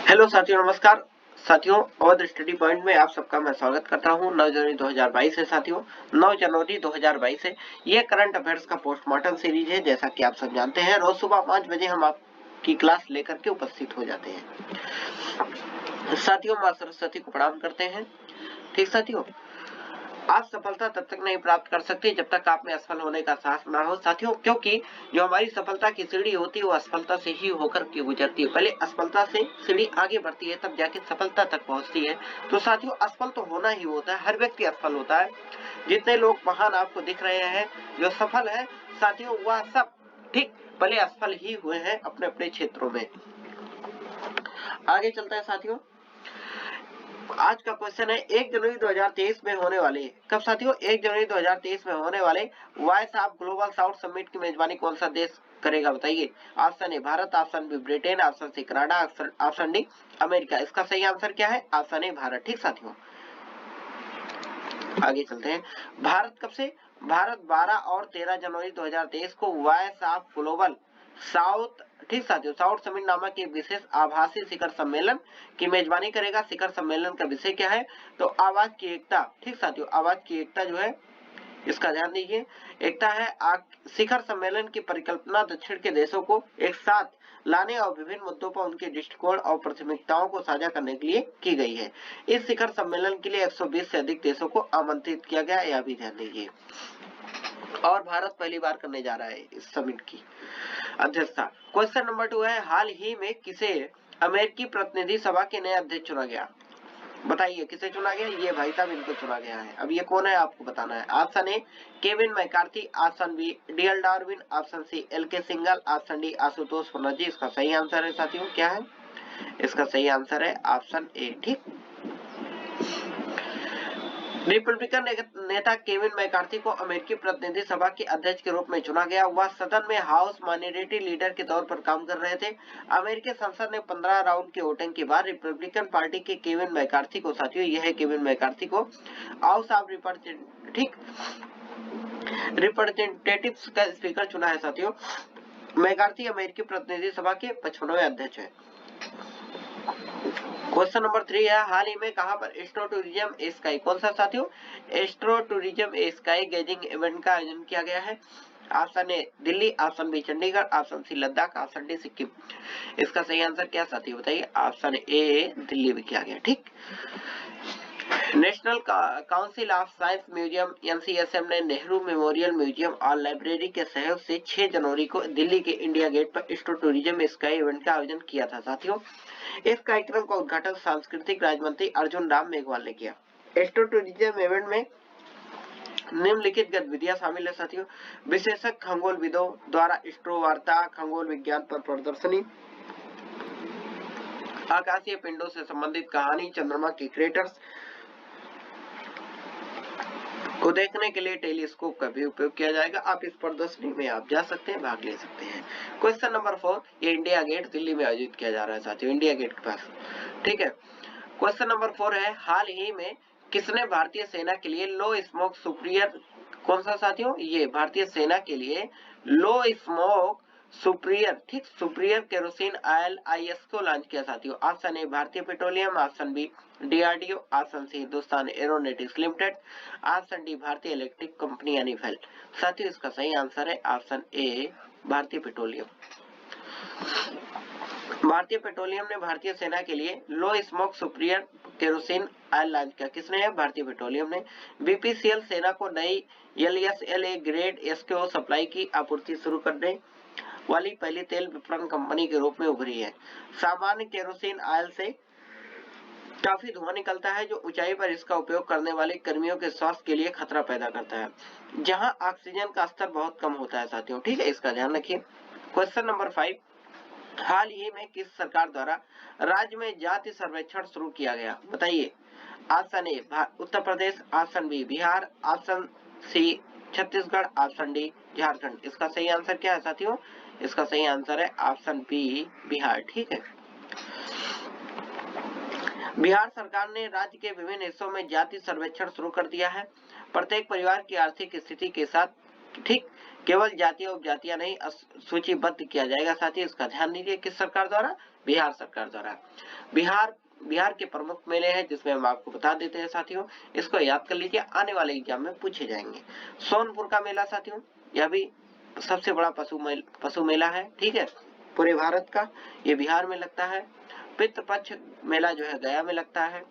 Hello साथियों, नमस्कार। साथियों, अवध स्टडी पॉइंट में आप सबका मैं स्वागत करता हूं। 9 जनवरी 2022 है साथियों। 9 जनवरी 2022 है। ये करंट अफेयर्स का पोस्टमार्टम सीरीज है। जैसा कि आप सब जानते हैं, रोज सुबह 5 बजे हम आपकी क्लास लेकर के उपस्थित हो जाते हैं। साथियों, मां सरस्वती को प्रणाम करते हैं। ठीक साथियों, आप सफलता तब तक नहीं प्राप्त कर सकते जब तक आप में असफल होने का साहस ना हो साथियों, क्योंकि जो हमारी सफलता की सीढ़ी होती है वो असफलता से ही होकर के गुजरती है। पहले असफलता से सीढ़ी आगे बढ़ती है, तब जाके सफलता तक पहुंचती है। तो साथियों, असफल तो होना ही होता है, हर व्यक्ति असफल होता है। जितने लोग महान आपको दिख रहे हैं, जो सफल है साथियों, वह सब ठीक पहले असफल ही हुए हैं अपने अपने क्षेत्रों में। आगे चलता है साथियों। आज का क्वेश्चन है 1 जनवरी 2023 में होने वाले, कब साथियों, 1 जनवरी 2023 में होने वाले voice of global south summit की मेजबानी कौन सा देश करेगा, बताइए। Option A Bharat, option B Britain, option C Canada, option D America. इसका सही आंसर क्या है? Option A Bharat. ठीक साथियों, आगे चलते हैं। भारत कब से? भारत 12 और 13 जनवरी 2023 को वॉइस ऑफ ग्लोबल साउथ, ठीक साथियों, साउथ समिट नामक एक विशेष आभासी शिखर सम्मेलन की मेजबानी करेगा। शिखर सम्मेलन का विषय क्या है? तो आवाज की एकता। ठीक साथियों, आवाज की एकता जो है, इसका ध्यान दीजिए। एकता है शिखर सम्मेलन की परिकल्पना दक्षिण के देशों को एक साथ लाने और विभिन्न मुद्दों पर उनके दृष्टिकोण और प्राथमिकताओं को साझा करने के लिए की गई है। इस शिखर सम्मेलन के लिए 120 से अधिक देशों को आमंत्रित किया गया, यह भी ध्यान दीजिए। और भारत पहली बार करने जा रहा है इस समिट की अध्यक्षता। क्वेश्चन नंबर 2 है, हाल ही में किसे अमेरिकी प्रतिनिधि सभा के नए अध्यक्ष चुना गया, बताइए किसे चुना गया? ये भाई साहब, इनको चुना गया है। अब ये कौन है आपको बताना है। Option A Kevin McCarthy, option B DL Darwin, option C LK Singhal, option D Ashutosh Banerjee. इसका सही आंसर है साथियों, क्या है? इसका सही आंसर है ऑप्शन ए। ठीक, रिपब्लिकन नेता केविन मैकार्थी को अमेरिकी प्रतिनिधि सभा के अध्यक्ष के रूप में चुना गया। वह सदन में हाउस माइनॉरिटी लीडर के तौर पर काम कर रहे थे। अमेरिकी संसद ने 15 राउंड की वोटिंग के बाद रिपब्लिकन पार्टी के केविन मैकार्थी को, साथियों यह है केविन मैकार्थी को, हाउस ऑफ रिप्रेजेंटेटिव्स का स्पीकर चुना है साथियों। मैकार्थी अमेरिकी प्रतिनिधि सभा के 55वें अध्यक्ष है। क्वेश्चन नंबर 3 है, हाल ही में कहां पर एस्ट्रो टूरिज्म स्काई, कौन सा साथियों? Astro tourism sky gazing event का आयोजन किया गया है। Option A Delhi, option B Chandigarh, option C Ladakh, option D Sikkim. इसका सही आंसर क्या साथियों, बताइए। ऑप्शन ए दिल्ली में किया गया। ठीक, national council of science museum NCSM ने नेहरू मेमोरियल म्यूजियम और लाइब्रेरी के सहयोग से 6 जनवरी को दिल्ली के इंडिया गेट पर एस्ट्रो टूरिज्म स्काई इवेंट का आयोजन किया था साथियों। इस कार्यक्रम का उद्घाटन सांस्कृतिक राज्य मंत्री अर्जुन राम मेघवाल ने किया। एस्ट्रो टूरिज्म इवेंट में निम्नलिखित गतिविधियां शामिल है साथियों। विशेषज्ञ खगोलविदों द्वारा एस्ट्रो वार्ता, खगोल विज्ञान पर प्रदर्शनी, आकाशीय पिंडों से संबंधित कहानी, चंद्रमा के क्रेटर्स को देखने के लिए टेलीस्कोप का भी उपयोग किया जाएगा। आप इस प्रदर्शनी में आप जा सकते हैं, भाग ले सकते हैं। क्वेश्चन नंबर 4, ये इंडिया गेट दिल्ली में आयोजित किया जा रहा है साथियों, इंडिया गेट के पास। ठीक है, क्वेश्चन नंबर 4 है, हाल ही में किसने भारतीय सेना के लिए लो स्मोक सुपीरियर, कौन सा साथियों? ये भारतीय सेना के लिए लो स्मोक सुपीरियर, ठीक, सुपीरियर केरोसिन ऑयल आईएस को लॉन्च किया साथियों। Option A Bharatiya petroleum, option B DRDO, option C Hindustan aeronautics limited, option D Bharatiya electric company यानी फेल। साथियों इसका सही आंसर है ऑप्शन ए भारतीय पेट्रोलियम। भारतीय पेट्रोलियम ने भारतीय सेना के लिए low smoke superior kerosene oil launch किया। किसने है? भारतीय पेट्रोलियम ने। बीपीसीएल सेना को नई एलएसएलए ग्रेड एसकेओ सप्लाई की आपूर्ति शुरू करने वाली पहली तेल विपणन कंपनी के रूप में उभरी है। सामान्य केरोसिन ऑयल से काफी धुआं निकलता है, जो ऊंचाई पर इसका उपयोग करने वाले कर्मियों के स्वास्थ्य के लिए खतरा पैदा करता है, जहां ऑक्सीजन का स्तर बहुत कम होता है साथियों। ठीक है, इसका ध्यान रखिए। क्वेश्चन नंबर 5, हाल ही में किस सरकार द्वारा राज्य में जाति सर्वेक्षण शुरू किया गया, बताइए। Option A Uttar Pradesh, option B Bihar, option C Chhattisgarh, option D Jharkhand. इसका सही आंसर क्या है साथियों? इसका सही आंसर है ऑप्शन बी बिहार। ठीक है, बिहार सरकार ने राज्य के विभिन्न हिस्सों में जाति सर्वेक्षण शुरू कर दिया है। प्रत्येक परिवार की आर्थिक स्थिति के साथ, ठीक, केवल जातियां उपजातियां नहीं सूचीबद्ध किया जाएगा साथियों, इसका ध्यान दीजिए। किस सरकार द्वारा? बिहार सरकार द्वारा। बिहार के प्रमुख मेले हैं जिसमें हम आपको बता देते हैं साथियों, इसको याद कर लीजिए, आने वाले एग्जाम में पूछे जाएंगे। सोनपुर का मेला साथियों, यह भी सबसे बड़ा पशु मेला है, ठीक है, पूरे भारत का, ये बिहार में लगता है। पितृपक्ष मेला जो है गया में लगता है,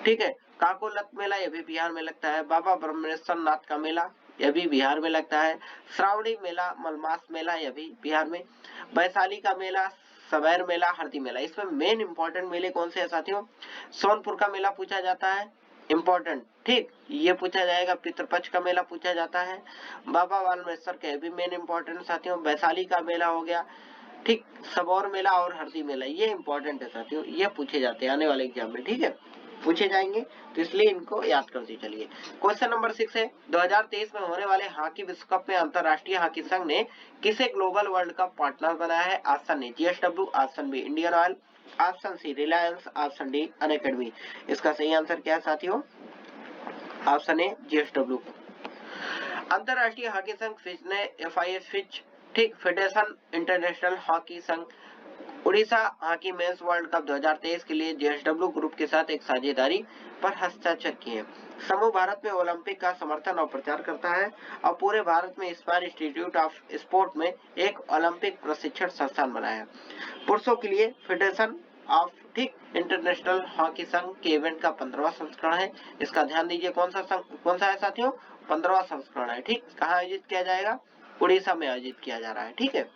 ठीक है। काकोलत मेला यह भी बिहार में लगता है। बाबा ब्रह्मेश्वर नाथ का मेला यह भी बिहार में लगता है। श्रावणी मेला, मलमास मेला यह भी बिहार में। वैशाली का मेला, सवैर मेला, हरदी मेला। इसमें मेन इंपॉर्टेंट मेले कौन से हैं साथियों? सोनपुर का मेला पूछा जाता है, इंपॉर्टेंट, ठीक, ये पूछा जाएगा। पितृपक्ष का मेला पूछा जाता है। बाबा बालमेश्वर का भी मेन इंपॉर्टेंट साथियों। वैशाली का मेला हो गया, ठीक, सबौर मेला और हरदी मेला, ये इंपॉर्टेंट है साथियों, ये पूछे जाते हैं आने वाले एग्जाम में, ठीक है, पूछे जाएंगे, तो इसलिए इनको याद करते चलिए। क्वेश्चन नंबर 6 है, 2023 में होने वाले हॉकी विश्व कप में अंतरराष्ट्रीय हॉकी संघ ने किसे ग्लोबल वर्ल्ड कप पार्टनर बनाया है? Option A JSW, option B Indian oil, option C Reliance, option D Unacademy. इसका सही आंसर क्या है साथियों? Option A JSW. अंतरराष्ट्रीय हॉकी संघ फिच ने FIH ठीक फेडरेशन इंटरनेशनल हॉकी संघ Odisha hockey men's world cup 2023 के लिए JSW ग्रुप के साथ एक साझेदारी पर हस्ताक्षर किए हैं। समूह भारत में ओलंपिक का समर्थन और प्रचार करता है और पूरे भारत में स्पायर इंस्टीट्यूट ऑफ स्पोर्ट में एक ओलंपिक प्रशिक्षण संस्थान बनाया है। पुरुषों के लिए फेडरेशन ऑफ ठीक इंटरनेशनल हॉकी संघ के इवेंट का 15वां संस्करण है। इसका ध्यान दीजिए, कौन सा है साथियों? 15वां संस्करण है, ठीक। कहाँ आयोजित किया जाएगा? उड़ीसा में आयोजित किया जा रहा है, ठीक है।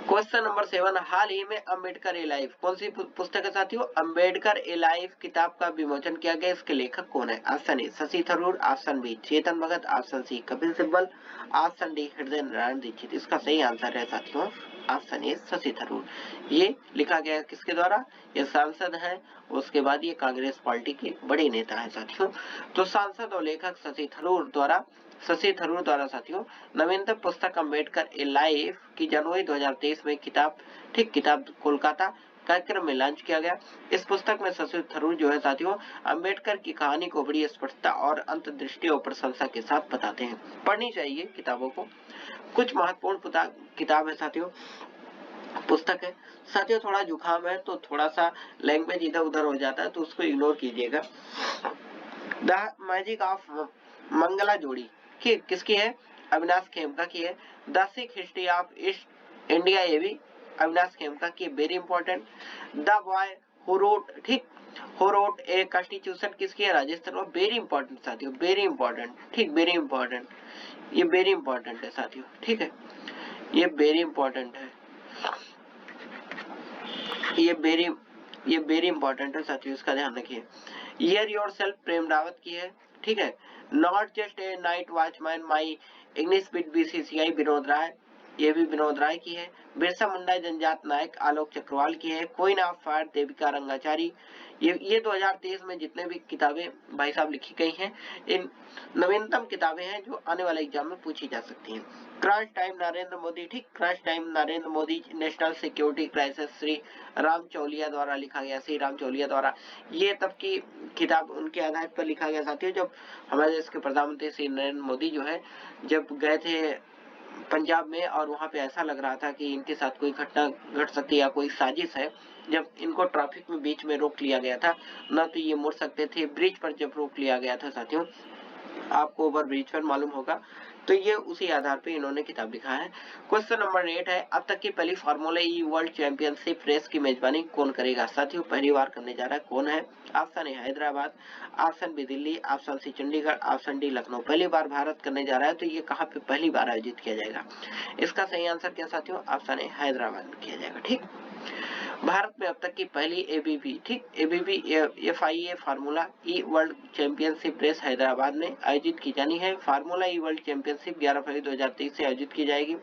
क्वेश्चन नंबर 7, हाल ही में अम्बेडकर ए लाइफ कौन सी पुस्तक है साथियों? अम्बेडकर ए लाइफ किताब का विमोचन किया गया, इसके लेखक कौन है? Option A Shashi Tharoor, option B Chetan Bhagat, option C Kapil Sibal, option D Hriday Narayan Dixit. इसका सही आंसर है साथियों ऑप्शन ए शशि थरूर। ये लिखा गया किसके द्वारा? ये सांसद है, उसके बाद ये कांग्रेस पार्टी के बड़े नेता है साथियों। तो सांसद और लेखक शशि थरूर द्वारा साथियों नवीनतम पुस्तक अम्बेडकर ए लाइफ की जनवरी 2023 में किताब कोलकाता कार्यक्रम में लॉन्च किया गया। इस पुस्तक में शशि थरूर जो है साथियों अम्बेडकर की कहानी को बड़ी स्पष्टता और अंतर्दृष्टि और प्रशंसा के साथ बताते हैं। पढ़नी चाहिए किताबों को, कुछ महत्वपूर्ण किताब है साथियों, पुस्तक है साथियों। थोड़ा जुकाम है तो थोड़ा सा लैंग्वेज इधर उधर हो जाता है तो उसको इग्नोर कीजिएगा। द मैजिक ऑफ मंगला जोड़ी किसकी है? अविनाश खेमका की है। The Sikh history of east India, ये भी अविनाश खेमका की, very important. The boy who wrote a constitution किसकी है? राजेश शर्मा, वेरी इंपॉर्टेंट साथियों, वेरी इंपॉर्टेंट, ठीक, वेरी इंपॉर्टेंट, ये वेरी इंपॉर्टेंट है साथियों, ठीक है, ये वेरी इंपॉर्टेंट है, ये वेरी इंपॉर्टेंट है साथियों, इसका ध्यान रखिए। Year yourself Prem Rawat की है, ठीक है। Not just a night watchman my English bit BCCI Vinod Rai, ये भी विनोद राय की है। बिरसा मुंडा जनजात नायक आलोक चक्रवाल की है। Queen of fire Devika Rangachari. ये 2023 में जितने भी किताबें भाई साहब लिखी गई हैं, इन नवीनतम किताबें हैं जो आने वाले एग्जाम में पूछी जा सकती हैं। क्रैश टाइम नरेंद्र मोदी, ठीक, crash time Narendra Modi national security crisis Shri Ram Chauliya द्वारा लिखा गया, श्री राम चौलिया द्वारा। ये तब की किताब उनके आधार पर लिखा गया साथियों जब हमारे देश के प्रधानमंत्री श्री नरेंद्र मोदी जो है जब गए थे पंजाब में और वहां पे ऐसा लग रहा था कि इनके साथ कोई घटना घट सकती है या कोई साजिश है। जब इनको ट्रैफिक में बीच में रोक लिया गया था, न तो ये मुड़ सकते थे, ब्रिज पर जब रोक लिया गया था साथियों, आपको ओवर ब्रिज पर मालूम होगा, तो ये उसी आधार पे इन्होंने किताब लिखा है। क्वेश्चन नंबर 8 है, अब तक की पहली फार्मूला ई वर्ल्ड चैंपियनशिप रेस की मेजबानी कौन करेगा? साथियों पहली बार करने जा रहा है, कौन है? Option A Hyderabad, option B Delhi, option C Chandigarh, option D Lucknow. पहली बार भारत करने जा रहा है तो ये कहाँ पे पहली बार आयोजित किया जाएगा? इसका सही आंसर क्या साथियों? ऑप्शन ए हैदराबाद में किया जाएगा, ठीक। भारत में अब तक की पहली ABB, ठीक, ABB FIA फार्मूला ई वर्ल्ड चैंपियनशिप रेस हैदराबाद में आयोजित की जानी है। फार्मूला ई वर्ल्ड चैंपियनशिप 11 फरवरी 2023 से आयोजित की जाएगी।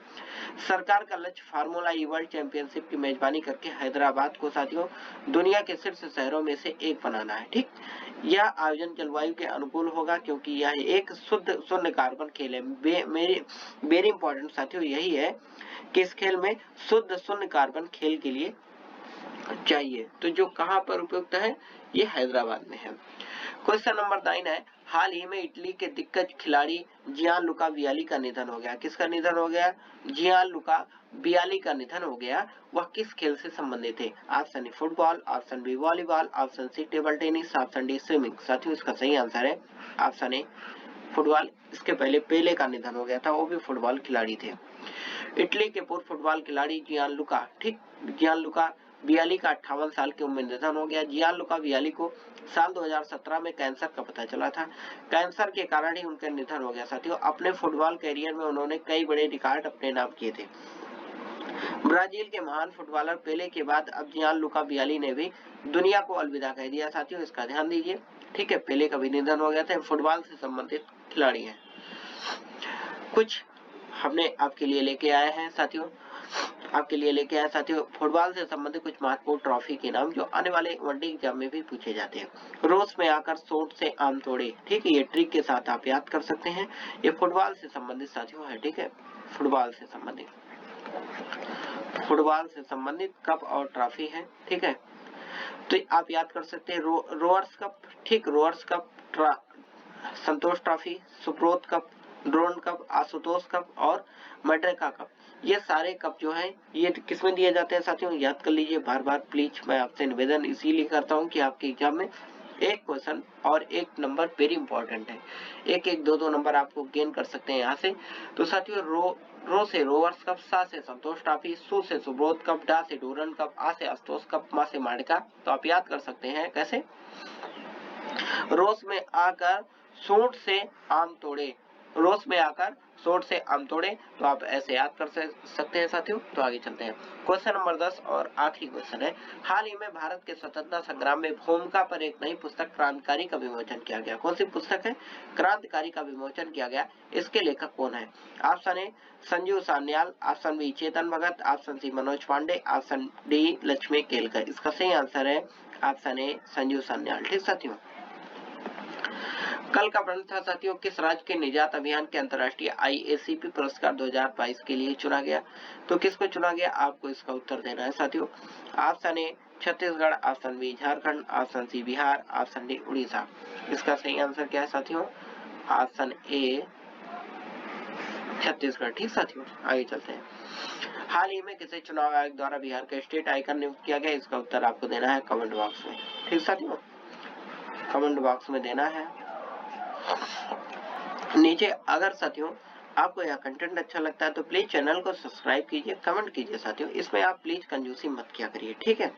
सरकार का लक्ष्य फार्मूला ई वर्ल्ड चैंपियनशिप की मेजबानी करके हैदराबाद को साथियों दुनिया के शीर्ष शहरों में से एक बनाना है, ठीक। यह आयोजन जलवायु के अनुकूल होगा क्योंकि यह एक शुद्ध शून्य कार्बन खेल है। वेरी इंपॉर्टेंट साथियों यही है कि इस खेल में शुद्ध शून्य कार्बन खेल के लिए चाहिए, तो जो कहां पर उपयुक्त है? ये हैदराबाद में है। क्वेश्चन नंबर 9 है, हाल ही में इटली के दिग्गज खिलाड़ी जियानलुका वियाली का निधन हो गया। किसका निधन हो गया? जियानलुका वियाली का निधन हो गया। वह किस खेल से संबंधित थे? Option A football, option B volleyball, option C table tennis, option D swimming. साथियों इसका सही आंसर है ऑप्शन ए फुटबॉल। इसके पहले पेले का निधन हो गया था, वो भी फुटबॉल खिलाड़ी थे। इटली के पूर्व फुटबॉल खिलाड़ी जियानलुका जियानलुका वियाली का 58 साल की उम्र में निधन हो गया। जियानलुका वियाली को साल 2017 में कैंसर का पता चला था। कैंसर के कारण ही उनका निधन हो गया। साथियों अपने फुटबॉल करियर में उन्होंने कई बड़े रिकॉर्ड अपने नाम किए थे। ब्राजील के महान फुटबॉलर पेले के बाद अब जियानलुका वियाली ने भी दुनिया को अलविदा कह दिया। साथियों इसका ध्यान दीजिए, ठीक है, पेले का भी निधन हो गया था। फुटबॉल से संबंधित खिलाड़ी हैं। कुछ हमने आपके लिए लेके आए हैं साथियों, फुटबॉल से संबंधित कुछ महत्वपूर्ण ट्रॉफी के नाम जो आने वाले वनडे एग्जाम में भी पूछे जाते हैं। रोज में आकर सोट से आम तोड़े, ठीक है, ये ट्रिक के साथ आप याद कर सकते हैं। ये फुटबॉल से संबंधित साथियों है, ठीक है, फुटबॉल से संबंधित कप और ट्रॉफी है, ठीक है। तो आप याद कर सकते हैं रोअर्स कप, ठीक, rovers cup, Santosh trophy, Subroto cup, Durand cup, Ashutosh cup और मड्रेका कप। ये सारे कप जो हैं ये किसमें दिए जाते हैं साथियों? याद कर लीजिए बार बार प्लीज। मैं आपसे निवेदन इसीलिए करता हूँ कि आपके एग्जाम में एक क्वेश्चन और एक नंबर वेरी इंपॉर्टेंट है। एक दो नंबर आपको गेन कर सकते हैं यहाँ से। तो साथियों रो से रोवर्स कप, सा से संतोष ट्रॉफी, सु से सुब्रोत कप, डा से डोरन कप, आ से आशुतोष कप, मा से मांडका। तो आप याद कर सकते हैं कैसे? रोज में आकर सोट से आम तोड़े, रोज में आकर सोट से आम तोड़े, तो आप ऐसे याद कर सकते हैं साथियों। तो आगे चलते हैं, क्वेश्चन नंबर 10 और आखिरी क्वेश्चन है, हाल ही में भारत के स्वतंत्रता संग्राम में भूमिका पर एक नई पुस्तक क्रांतिकारी का विमोचन किया गया। कौन सी पुस्तक है? क्रांतिकारी का विमोचन किया गया। इसके लेखक कौन है? Option A Sanjeev Sanyal, option B Chetan Bhagat, option C Manoj Pande, option D Lakshmi Kelkar. इसका सही आंसर है ऑप्शन ए संजीव सान्याल, ठीक साथियों। कल का प्रश्न था साथियों, किस राज्य के निजात अभियान के अंतर्राष्ट्रीय IACP पुरस्कार 2022 के लिए चुना गया? तो किसको चुना गया? आपको इसका उत्तर देना है साथियों। Option A Chhattisgarh, option B Jharkhand, option C Bihar, option D Odisha. इसका सही आंसर क्या है साथियों? ऑप्शन ए छत्तीसगढ़, ठीक साथियों। आगे चलते हैं, हाल ही में किसे चुनाव आयोग द्वारा बिहार का स्टेट आइकन नियुक्त किया गया? इसका उत्तर आपको देना है कमेंट बॉक्स में, ठीक साथियों, कमेंट बॉक्स में देना है नीचे। अगर साथियों आपको यह कंटेंट अच्छा लगता है तो प्लीज चैनल को सब्सक्राइब कीजिए, कमेंट कीजिए साथियों। इसमें आप प्लीज कंजूसी मत किया करिए, ठीक है।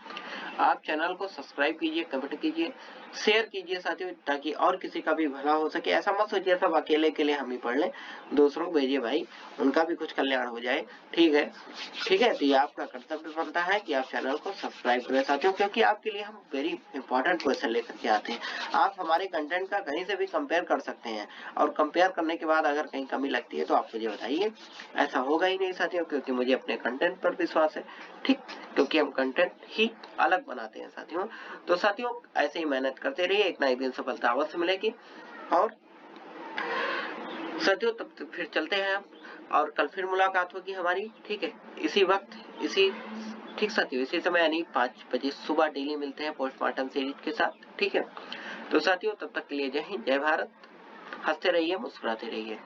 आप चैनल को सब्सक्राइब कीजिए, कमेंट कीजिए, शेयर कीजिए साथियों, ताकि और किसी का भी भला हो सके। ऐसा मत सोचिए सब अकेले के लिए हम ही पढ़ लें, दूसरों को भेजिए भाई, उनका भी कुछ कल्याण हो जाए, ठीक है, ठीक है। तो ये आपका कर्तव्य बनता है कि आप चैनल को सब्सक्राइब करें साथियों, क्योंकि आपके लिए हम वेरी इंपॉर्टेंट क्वेश्चन लेकर के आते हैं। आप हमारे कंटेंट का कहीं से भी कंपेयर कर सकते हैं, और कंपेयर करने के बाद अगर कहीं कमी लगती है तो आप मुझे बताइए। ऐसा होगा ही नहीं साथियों, क्योंकि मुझे अपने कंटेंट पर विश्वास है, ठीक, क्योंकि हम कंटेंट ही अलग बनाते हैं साथियों। तो साथियों ऐसे ही मेहनत करते रहिए, एक ना एक दिन सफलता अवश्य मिलेगी। और साथियों तब तक फिर चलते हैं और कल फिर मुलाकात होगी हमारी, ठीक है, इसी वक्त, इसी, ठीक साथियों, इसी समय यानी 5 बजे सुबह डेली मिलते हैं पोस्टमार्टम सीरीज के साथ, ठीक है। तो साथियों तब तक के लिए जय हिंद, जय भारत, हंसते रहिए, मुस्कुराते रहिए।